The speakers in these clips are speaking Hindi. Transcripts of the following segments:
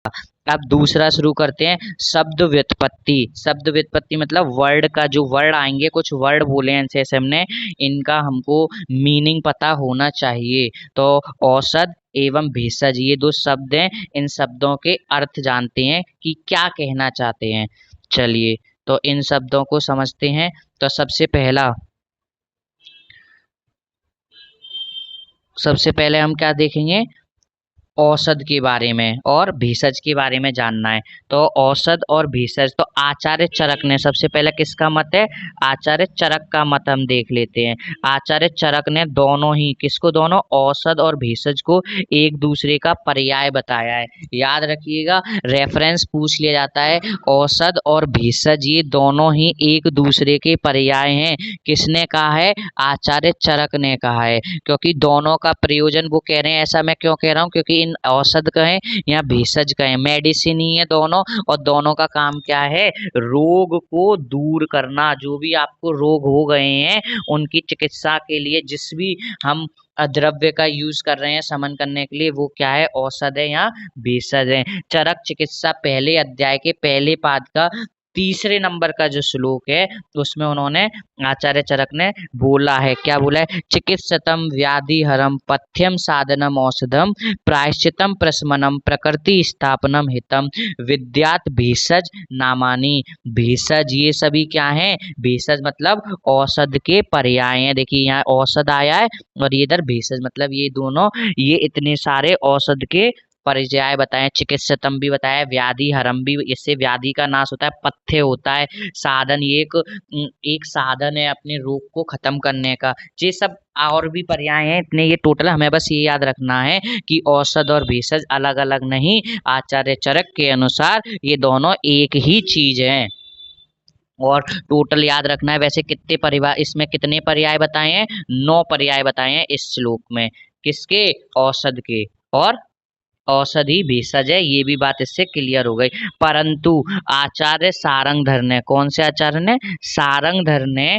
अब दूसरा शुरू करते हैं, शब्द व्युत्पत्ति। शब्द व्युत्पत्ति मतलब वर्ड का जो वर्ड आएंगे, कुछ वर्ड बोले हैं जैसे हमने, इनका हमको मीनिंग पता होना चाहिए। तो औषध एवं भेषज ये दो शब्द हैं, इन शब्दों के अर्थ जानते हैं कि क्या कहना चाहते हैं। चलिए तो इन शब्दों को समझते हैं। तो सबसे पहले हम क्या देखेंगे, औषध के बारे में और भेषज के बारे में जानना है। तो औषध और भेषज, तो आचार्य चरक ने, सबसे पहले किसका मत है, आचार्य चरक का मत हम देख लेते हैं। आचार्य चरक ने दोनों ही, किसको, दोनों औषध और भेषज को एक दूसरे का पर्याय बताया है। याद रखिएगा, रेफरेंस पूछ लिया जाता है, औषध और भेषज ये दोनों ही एक दूसरे के पर्याय हैं। किसने कहा है, आचार्य चरक ने कहा है, क्योंकि दोनों का प्रयोजन वो कह रहे हैं। ऐसा मैं क्यों कह रहा हूँ, क्योंकि इन औषध कहें या भेषज कहें, मेडिसिन ही है दोनों, और दोनों का काम क्या है, रोग को दूर करना। जो भी आपको रोग हो गए हैं उनकी चिकित्सा के लिए जिस भी हम द्रव्य का यूज कर रहे हैं समन करने के लिए, वो क्या है, औषध है या भेषज है। चरक चिकित्सा पहले अध्याय के पहले पाद का तीसरे नंबर का जो श्लोक है, उसमें उन्होंने, आचार्य चरक ने बोला है, क्या बोला है, चिकित्सतम व्याधिहरम पथ्यम साधनम औषधम प्रायश्चितम प्रशमनम प्रकृति स्थापनम हितम विद्यात भेषज नामानी। भेषज ये सभी क्या हैं, भेषज मतलब औषध के पर्याय हैं। देखिए यहाँ औषध आया है और ये इधर भेषज, मतलब ये दोनों, ये इतने सारे औषध के पर्याय बताए। चिकित्सतम भी बताया, व्याधि हरम भी, इससे व्याधि का नाश होता है, पथ्य होता है, साधन ये एक साधन है अपने रोग को खत्म करने का। ये सब और भी पर्याय हैं इतने, ये टोटल हमें बस ये याद रखना है कि औषध और भेषज अलग अलग नहीं, आचार्य चरक के अनुसार ये दोनों एक ही चीज हैं। और टोटल याद रखना है। वैसे कितने परिवार, इसमें कितने पर्याय बताए हैं, 9 पर्याय बताए हैं इस श्लोक में, किसके, औषध के, और औषधि भेषज है, ये भी बात इससे क्लियर हो गई। परंतु आचार्य सारंगधर ने, कौन से आचार्य ने, सारंगधर ने,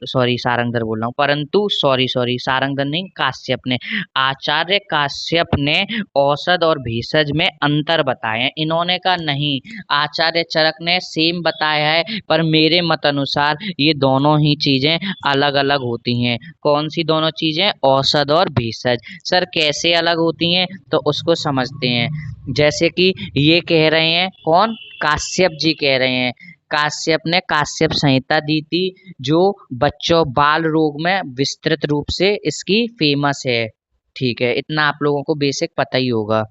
सारंगधर बोल रहा हूँ, परंतु सारंगधर नहीं, काश्यप ने, आचार्य काश्यप ने औषध और भेषज में अंतर बताए हैं। इन्होंने कहा नहीं, आचार्य चरक ने सेम बताया है, पर मेरे मत अनुसार ये दोनों ही चीजें अलग अलग होती हैं। कौन सी दोनों चीजें, औषध और भेषज। सर कैसे अलग होती हैं, तो उसको समझते हैं। जैसे कि ये कह रहे हैं, कौन, काश्यप जी कह रहे हैं, काश्यप ने काश्यप संहिता दी थी, जो बच्चों बाल रोग में विस्तृत रूप से इसकी फेमस है। ठीक है, इतना आप लोगों को बेसिक पता ही होगा।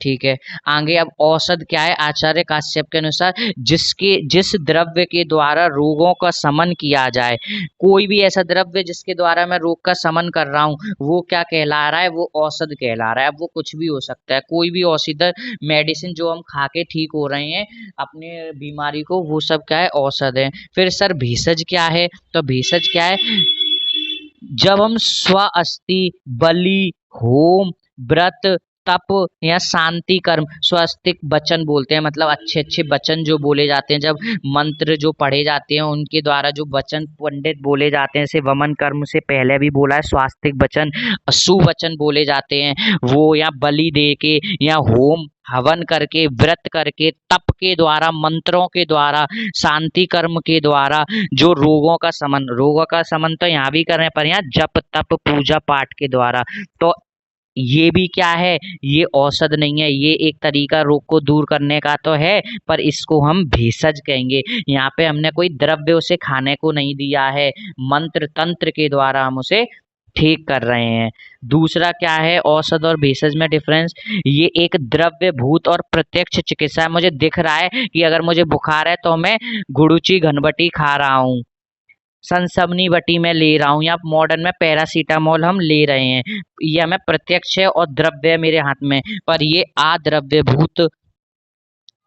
ठीक है, आगे अब औषध क्या है, आचार्य काश्यप के अनुसार जिस द्रव्य के द्वारा रोगों का शमन किया जाए, कोई भी ऐसा द्रव्य जिसके द्वारा मैं रोग का शमन कर रहा हूँ, वो क्या कहला रहा है, वो औषध कहला रहा है। अब वो कुछ भी हो सकता है, कोई भी औषध, मेडिसिन जो हम खा के ठीक हो रहे हैं अपने बीमारी को, वो सब क्या है, औषध है। फिर सर भेषज क्या है, तो भेषज क्या है, जब हम स्वस्ति, बलि, होम, व्रत, तप या शांति कर्म, स्वस्तिक वचन बोलते हैं, मतलब अच्छे अच्छे वचन जो बोले जाते हैं, जब मंत्र जो पढ़े जाते हैं उनके द्वारा जो वचन पंडित बोले जाते हैं, जैसे वमन कर्म से पहले भी बोला है, स्वास्तिक वचन, सुवचन बोले जाते हैं वो, या बलि दे के, या होम हवन करके, व्रत करके, तप के द्वारा, मंत्रों के द्वारा, शांति कर्म के द्वारा, जो रोगों का समन तो यहाँ भी कर रहे हैं, पर यहाँ जप तप पूजा पाठ के द्वारा। तो ये भी क्या है, ये औषध नहीं है, ये एक तरीका रोग को दूर करने का तो है, पर इसको हम भेषज कहेंगे। यहाँ पे हमने कोई द्रव्य उसे खाने को नहीं दिया है, मंत्र तंत्र के द्वारा हम उसे ठीक कर रहे हैं। दूसरा क्या है, औषध और भेषज में डिफरेंस, ये एक द्रव्य भूत और प्रत्यक्ष चिकित्सा है। मुझे दिख रहा है कि अगर मुझे बुखार है तो मैं गुड़ुची घनबटी खा रहा हूँ, सनसबनी बटी में ले रहा हूँ, या मॉडर्न में पैरासीटामोल हम ले रहे हैं, ये हमें प्रत्यक्ष है और द्रव्य है मेरे हाथ में। पर ये अद्रव्यभूत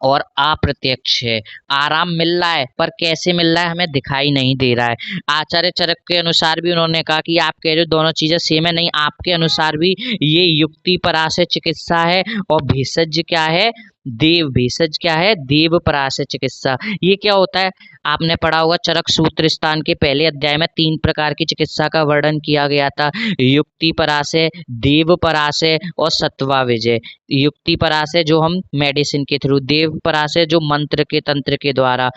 और अप्रत्यक्ष है। आराम मिल रहा है, पर कैसे मिल रहा है हमें दिखाई नहीं दे रहा है। आचार्य चरक के अनुसार भी उन्होंने कहा कि आप कह रहे हो दोनों चीजें सेम है, नहीं, आपके अनुसार भी ये युक्ति पराशय चिकित्सा है, और भेषज क्या है, देव, भेषज क्या है, देव पराशय चिकित्सा। ये क्या होता है, आपने पढ़ा होगा चरक सूत्र स्थान के पहले अध्याय में 3 प्रकार की चिकित्सा का वर्णन किया गया था, युक्ति पराशय, देव पराशय और सत्वा विजय। युक्ति पराशय जो हम मेडिसिन के थ्रू, देव पराशय जो मंत्र के तंत्र के द्वारा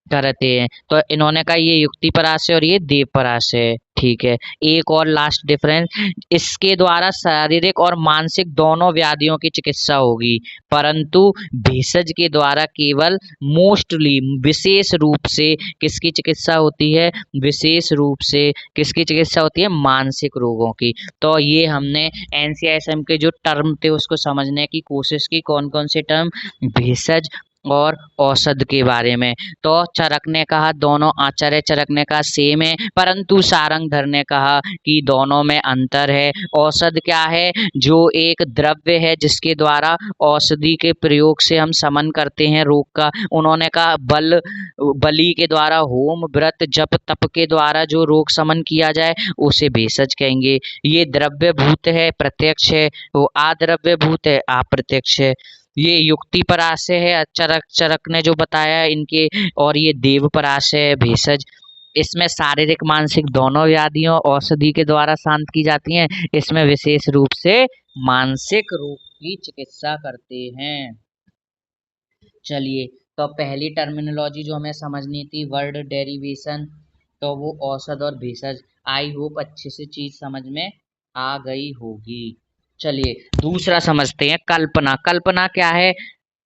करते हैं। तो इन्होंने कहा ये युक्ति पराशय और ये देव पराशय। ठीक है, एक और लास्ट डिफरेंस, इसके द्वारा शारीरिक और मानसिक दोनों व्याधियों की चिकित्सा होगी, परंतु भेषज के द्वारा केवल मोस्टली विशेष रूप से किसकी चिकित्सा होती है, विशेष रूप से किसकी चिकित्सा होती है, मानसिक रोगों की। तो ये हमने एनसीआईएसएम के जो टर्म थे उसको समझने की कोशिश की, कौन कौन से टर्म, भेषज और औषध के बारे में। तो चरक ने कहा दोनों, आचार्य चरक ने कहा सेम है, परंतु सारंगधर ने कहा कि दोनों में अंतर है। औषध क्या है, जो एक द्रव्य है जिसके द्वारा औषधि के प्रयोग से हम शमन करते हैं रोग का। उन्होंने कहा बलि के द्वारा, होम व्रत जप तप के द्वारा जो रोग शमन किया जाए उसे भेषज कहेंगे। ये द्रव्य भूत है, प्रत्यक्ष है, वो अद्रव्य भूत है, अप्रत्यक्ष है। ये युक्ति पराशय है, चरक ने जो बताया इनके, और ये देव पराशय है, भेषज। इसमें शारीरिक मानसिक दोनों व्याधियों औषधि के द्वारा शांत की जाती हैं। इसमें विशेष रूप से मानसिक रोग की चिकित्सा करते हैं। चलिए, तो पहली टर्मिनोलॉजी जो हमें समझनी थी, वर्ड डेरिवेशन, तो वो औषध और भेषज। आई होप अच्छे से चीज समझ में आ गई होगी। चलिए दूसरा समझते हैं, कल्पना। कल्पना क्या है,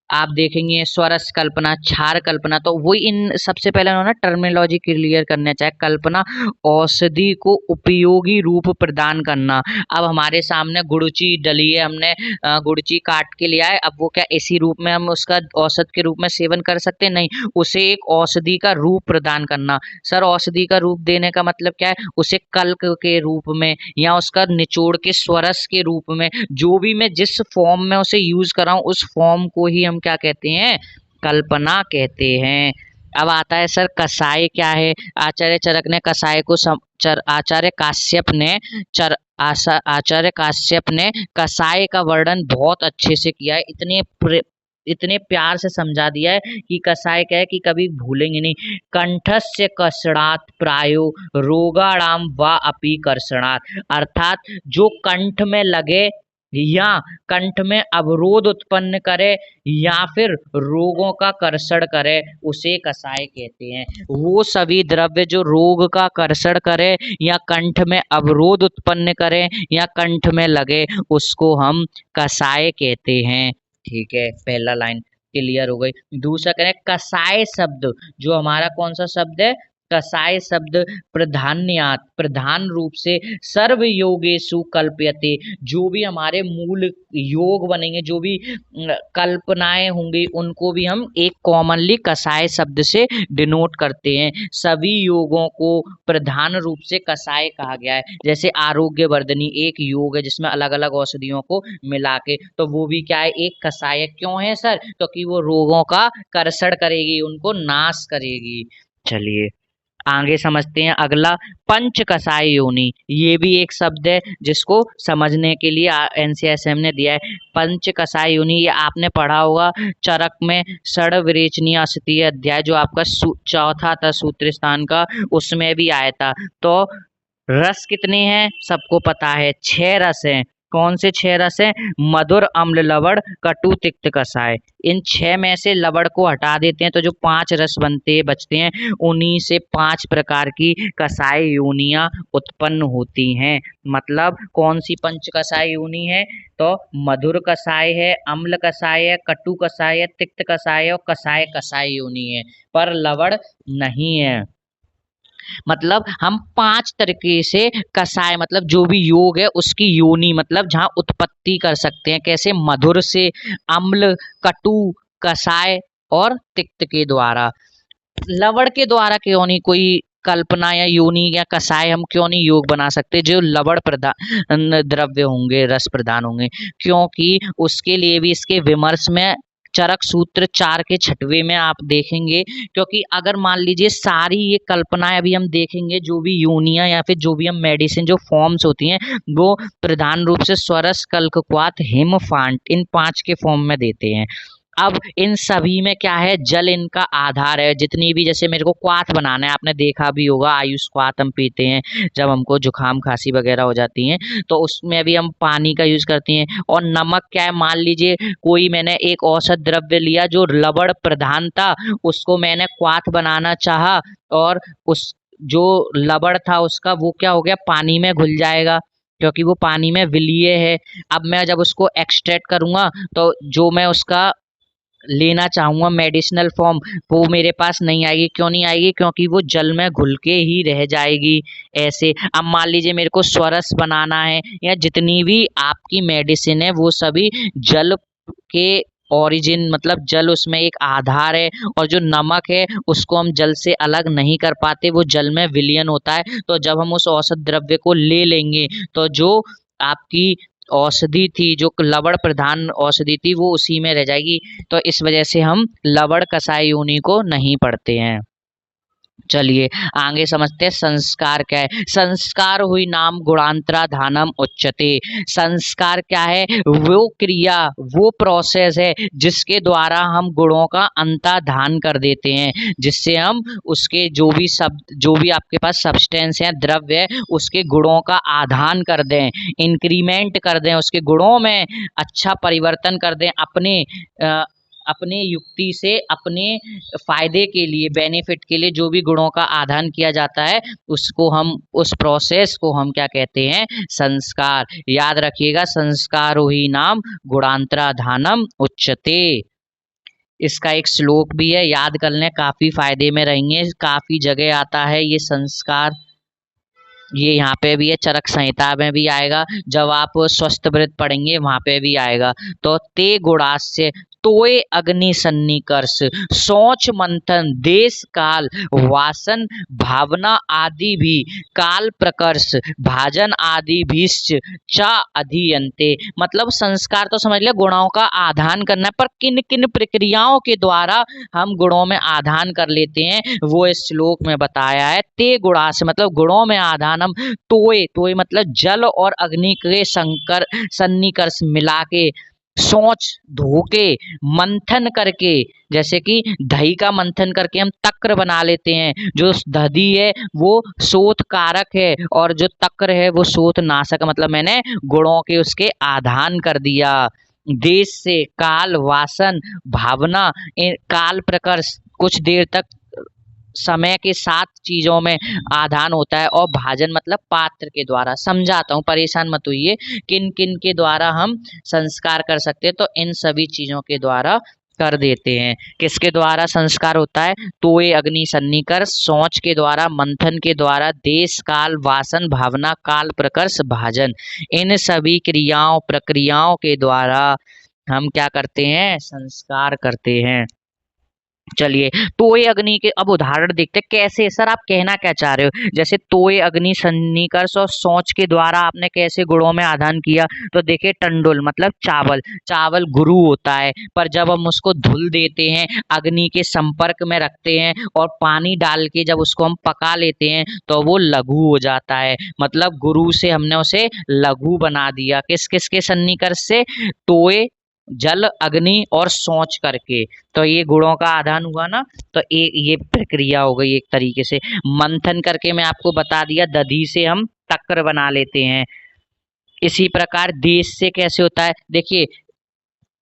आप देखेंगे स्वरस कल्पना, क्षार कल्पना। तो वही इन सबसे पहले उन्होंने टर्मिनोलॉजी क्लियर करना चाहे। कल्पना औषधि को उपयोगी रूप प्रदान करना। अब हमारे सामने गुड़ची डली है, हमने गुड़ची काट के लिया है, अब वो क्या इसी रूप में हम उसका औषध के रूप में सेवन कर सकते हैं, नहीं, उसे एक औषधि का रूप प्रदान करना। सर औषधि का रूप देने का मतलब क्या है, उसे कल्क के रूप में या उसका निचोड़ के स्वरस के रूप में, जो भी मैं जिस फॉर्म में उसे यूज कर रहा हूँ उस फॉर्म को ही हम क्या कहते हैं, कल्पना कहते हैं। अब आता है सर कसाय क्या है। आचार्य चरक ने कसाय को आचार्य काश्यप ने कसाय का वर्णन बहुत अच्छे से किया है, इतने प्यार से समझा दिया है कि कसाय क्या है कि कभी भूलेंगे नहीं। कंठस्य कर्षणात् प्रायो रोगाणाम वा अपि कर्षणात्, अर्थात जो कंठ में लगे या कंठ में अवरोध उत्पन्न करे या फिर रोगों का कर्षण करे उसे कसाय कहते हैं। वो सभी द्रव्य जो रोग का कर्षण करे या कंठ में अवरोध उत्पन्न करे या कंठ में लगे उसको हम कसाय कहते हैं। ठीक है, पहला लाइन क्लियर हो गई। दूसरा करें कसाय शब्द, जो हमारा कौन सा शब्द है, कसाय शब्द प्रधान्यात, प्रधान रूप से सर्व योगेषु कल्प्यते, जो भी हमारे मूल योग बनेंगे, जो भी कल्पनाएं होंगी उनको भी हम एक कॉमनली कसाय शब्द से डिनोट करते हैं। सभी योगों को प्रधान रूप से कसाय कहा गया है। जैसे आरोग्य वर्धनी एक योग है जिसमें अलग अलग औषधियों को मिला के, तो वो भी क्या है, एक कसाय। क्यों है सर, क्योंकि वो रोगों का कर्षण करेगी, उनको नाश करेगी। चलिए आगे समझते हैं अगला, पंच कसाय योनि। ये भी एक शब्द है जिसको समझने के लिए एनसीआईएसएम ने दिया है। पंच कसाय योनि, ये आपने पढ़ा होगा चरक में षड विरेचनीय अष्टकीय अध्याय जो आपका चौथा था सूत्र स्थान का, उसमें भी आया था। तो रस कितने हैं सबको पता है, 6 रस हैं। कौन से 6 रस हैं, मधुर अम्ल लवण कटु तिक्त कसाय। इन 6 में से लवण को हटा देते हैं तो जो 5 रस बचते हैं, उन्हीं से 5 प्रकार की कसाय योनियां उत्पन्न होती हैं। मतलब कौन सी पंच कसाय योनि है, तो मधुर कसाय है, अम्ल कसाय है, कटु कसाय है, तिक्त कसाय और कसाय कसाय योनि है, पर लवण नहीं है। मतलब हम 5 तरीके से कसाय मतलब जो भी योग है उसकी योनि मतलब जहाँ उत्पत्ति कर सकते हैं। कैसे, मधुर से, अम्ल, कटु, कसाय और तिक्त के द्वारा। लवण के द्वारा क्यों नहीं कोई कल्पना या योनि या कसाय हम क्यों नहीं योग बना सकते जो लवण प्रधान द्रव्य होंगे, रस प्रधान होंगे, क्योंकि उसके लिए भी इसके विमर्श में चरक सूत्र 4 के 6वें में आप देखेंगे। क्योंकि अगर मान लीजिए सारी ये कल्पनाएं अभी हम देखेंगे, जो भी योनियां या फिर जो भी हम मेडिसिन जो फॉर्म्स होती हैं वो प्रधान रूप से स्वरस कल्कक्वाथ हिम फांट इन 5 के फॉर्म में देते हैं। अब इन सभी में क्या है, जल इनका आधार है। जितनी भी, जैसे मेरे को क्वाथ बनाना है, आपने देखा भी होगा आयुष क्वाथ हम पीते हैं जब हमको जुकाम खांसी वगैरह हो जाती है, तो उसमें भी हम पानी का यूज करते हैं। और नमक क्या है, मान लीजिए कोई मैंने एक औषध द्रव्य लिया जो लवण प्रधान था, उसको मैंने क्वाथ बनाना चाहा, और उस जो लवण था उसका वो क्या हो गया, पानी में घुल जाएगा क्योंकि वो पानी में विलीय है। अब मैं जब उसको एक्सट्रैक्ट करूंगा तो जो मैं उसका लेना चाहूंगा मेडिसिनल फॉर्म, वो मेरे पास नहीं आएगी। क्यों नहीं आएगी? क्योंकि वो जल में घुल के ही रह जाएगी। ऐसे अब मान लीजिए मेरे को स्वरस बनाना है, या जितनी भी आपकी मेडिसिन है वो सभी जल के ओरिजिन, मतलब जल उसमें एक आधार है, और जो नमक है उसको हम जल से अलग नहीं कर पाते, वो जल में विलीन होता है। तो जब हम उस औषध द्रव्य को ले लेंगे तो जो आपकी औषधि थी, जो लवण प्रधान औषधि थी, वो उसी में रह जाएगी। तो इस वजह से हम लवण कषाय योनि को नहीं पढ़ते हैं। चलिए आगे समझते हैं संस्कार क्या है। संस्कार हुई नाम गुणांतराधानम उच्यते। संस्कार क्या है? वो क्रिया, वो प्रोसेस है जिसके द्वारा हम गुणों का अंतर्धान कर देते हैं, जिससे हम उसके जो भी शब्द, जो भी आपके पास सब्सटेंस है, द्रव्य है, उसके गुणों का आधान कर दें, इंक्रीमेंट कर दें, उसके गुणों में अच्छा परिवर्तन कर दें, अपने युक्ति से, अपने फायदे के लिए, बेनिफिट के लिए जो भी गुणों का आधान किया जाता है, उसको हम, उस प्रोसेस को हम क्या कहते हैं? संस्कार। याद रखिएगा, संस्कारो ही नाम गुणांतराधानम उच्यते। इसका एक श्लोक भी है, याद कर लें, काफी फायदे में रहेंगे। काफी जगह आता है ये संस्कार, ये यहाँ पे भी है, चरक संहिता में भी आएगा, जब आप स्वस्थ वृत्त पढ़ेंगे वहां पे भी आएगा। तो ते गुणास्य तोय अग्नि सन्निकर्ष सोच मंथन देश काल वासन भावना आदि भी काल प्रकर्ष भाजन आदि भीश्च च अधियन्ते। मतलब संस्कार तो समझ लिया, गुणों का आधान करना है, पर किन किन प्रक्रियाओं के द्वारा हम गुणों में आधान कर लेते हैं वो इस श्लोक में बताया है। ते गुणा से मतलब गुणों में आधान हम तोय, तोय मतलब जल और अग्नि के संकर सन्निकर्ष मिला के, सोच धो के, मंथन करके, जैसे कि दही का मंथन करके हम तक्र बना लेते हैं। जो दही है वो शोथ कारक है, और जो तक्र है वो शोथ नाशक, मतलब मैंने गुणों के उसके आधान कर दिया। देश से काल वासन भावना, काल प्रकर्ष कुछ देर तक समय के साथ चीजों में आधान होता है, और भाजन मतलब पात्र के द्वारा। समझाता हूँ, परेशान मत होइए। किन किन के द्वारा हम संस्कार कर सकते हैं? तो इन सभी चीजों के द्वारा कर देते हैं। किसके द्वारा संस्कार होता है? तोय अग्नि सन्निकर्ष, सोच के द्वारा, मंथन के द्वारा, देश काल वासन भावना काल प्रकर्ष भाजन, इन सभी क्रियाओं प्रक्रियाओं के द्वारा हम क्या करते हैं? संस्कार करते हैं। चलिए तोय अग्नि के अब उदाहरण देखते हैं कैसे। सर आप कहना क्या चाह रहे हो? जैसे तोय अग्नि सन्निकर्ष और सोच के द्वारा आपने कैसे गुणों में आधान किया? तो देखिए टंडुल मतलब चावल, चावल गुरु होता है, पर जब हम उसको धुल देते हैं, अग्नि के संपर्क में रखते हैं और पानी डाल के जब उसको हम पका लेते हैं तो वो लघु हो जाता है। मतलब गुरु से हमने उसे लघु बना दिया। किस किस के सन्निकर्ष से? तोय, जल, अग्नि और सोच करके। तो ये गुणों का आधान हुआ ना। तो ये प्रक्रिया हो गई एक तरीके से। मंथन करके मैं आपको बता दिया, दधी से हम तक्र बना लेते हैं। इसी प्रकार देश से कैसे होता है? देखिए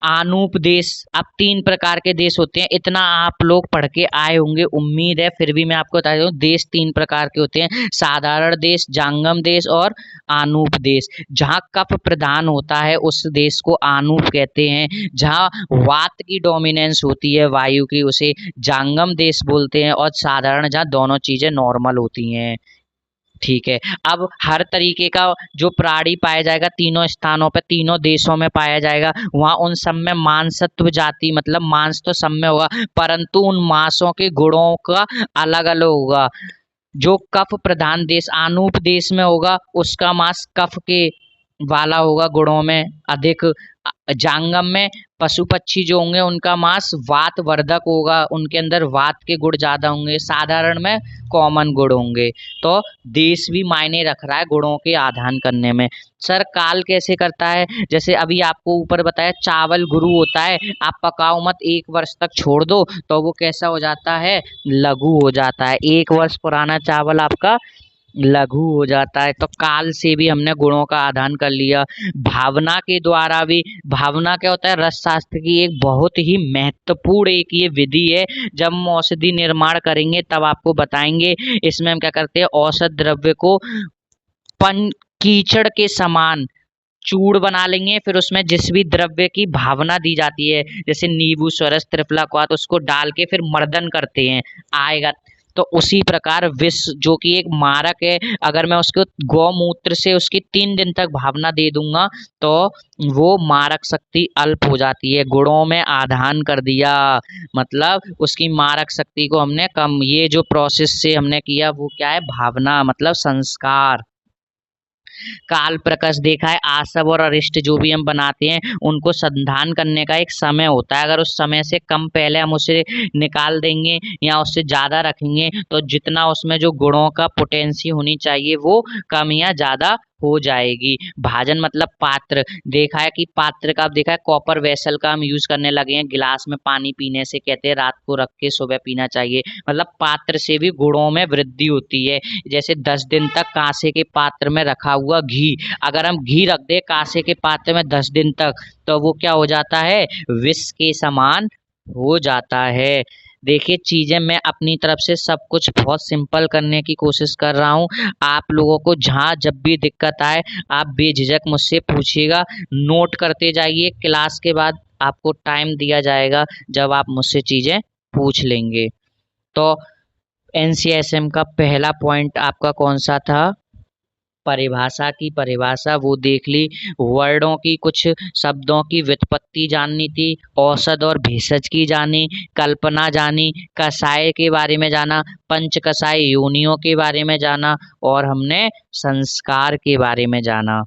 आनूप देश, अब 3 प्रकार के देश होते हैं, इतना आप लोग पढ़ के आए होंगे उम्मीद है, फिर भी मैं आपको बता दूं देश 3 प्रकार के होते हैं, साधारण देश, जांगम देश और आनूप देश। जहाँ कफ प्रधान होता है उस देश को आनूप कहते हैं। जहाँ वात की डोमिनेंस होती है, वायु की, उसे जांगम देश बोलते हैं। और साधारण जहाँ दोनों चीजें नॉर्मल होती हैं। ठीक है। अब हर तरीके का जो प्राणी पाया जाएगा तीनों स्थानों पे, तीनों देशों में पाया जाएगा, वहाँ उन सब में मांसत्व जाति, मतलब मांस तो सब में होगा, परंतु उन मांसों के गुणों का अलग अलग होगा। जो कफ प्रधान देश आनूप देश में होगा उसका मांस कफ के वाला होगा, गुणों में अधिक जांगम में पशु पक्षी जो होंगे उनका मांस वात वर्धक होगा, उनके अंदर वात के गुण ज्यादा होंगे, साधारण में कॉमन गुण होंगे। तो देश भी मायने रख रहा है गुणों के आधान करने में। सर काल कैसे करता है, जैसे अभी आपको ऊपर बताया चावल गुरु होता है, आप पकाओ मत 1 वर्ष तक छोड़ दो तो वो कैसा हो जाता है, लघु हो जाता है। 1 वर्ष पुराना चावल आपका लघु हो जाता है। तो काल से भी हमने गुणों का आधान कर लिया। भावना के द्वारा भी, भावना क्या होता है, रस शास्त्र की एक बहुत ही महत्वपूर्ण एक ये विधि है। जब हम औषधि निर्माण करेंगे तब आपको बताएंगे। इसमें हम क्या करते हैं, औषध द्रव्य को पन कीचड़ के समान चूड़ बना लेंगे, फिर उसमें जिस भी द्रव्य की भावना दी जाती है, जैसे नींबू स्वरस त्रिफला क्वाथ, उसको डाल के फिर मर्दन करते हैं, आएगा। तो उसी प्रकार विष जो कि एक मारक है, अगर मैं उसको गौमूत्र से उसकी 3 दिन तक भावना दे दूंगा तो वो मारक शक्ति अल्प हो जाती है। गुणों में आधान कर दिया, मतलब उसकी मारक शक्ति को हमने कम, ये जो प्रोसेस से हमने किया वो क्या है, भावना मतलब संस्कार। काल प्रकश देखा है, आसव और अरिष्ट जो भी हम बनाते हैं उनको संधान करने का एक समय होता है। अगर उस समय से कम पहले हम उसे निकाल देंगे या उससे ज्यादा रखेंगे तो जितना उसमें जो गुणों का पोटेंसी होनी चाहिए वो कम या ज्यादा हो जाएगी। भाजन मतलब पात्र, देखा है कि पात्र का, आप देखा है कॉपर वेसल का हम यूज करने लगे हैं, गिलास में पानी पीने से, कहते हैं रात को रख के सुबह पीना चाहिए। मतलब पात्र से भी गुणों में वृद्धि होती है। जैसे 10 दिन तक कांसे के पात्र में रखा हुआ घी, अगर हम घी रख दे कांसे के पात्र में 10 दिन तक तो वो क्या हो जाता है, विष के समान हो जाता है। देखिए चीजें मैं अपनी तरफ से सब कुछ बहुत सिंपल करने की कोशिश कर रहा हूँ। आप लोगों को जहाँ जब भी दिक्कत आए आप बेझिझक मुझसे पूछिएगा, नोट करते जाइए। क्लास के बाद आपको टाइम दिया जाएगा जब आप मुझसे चीजें पूछ लेंगे। तो एनसीएसएम का पहला पॉइंट आपका कौन सा था, परिभाषा की परिभाषा वो देख ली, वर्डों की कुछ शब्दों की व्युत्पत्ति जाननी थी, औषध और भेषज की जानी, कल्पना जानी, कषाय के बारे में जाना, पंच कषाय योनियों के बारे में जाना और हमने संस्कार के बारे में जाना।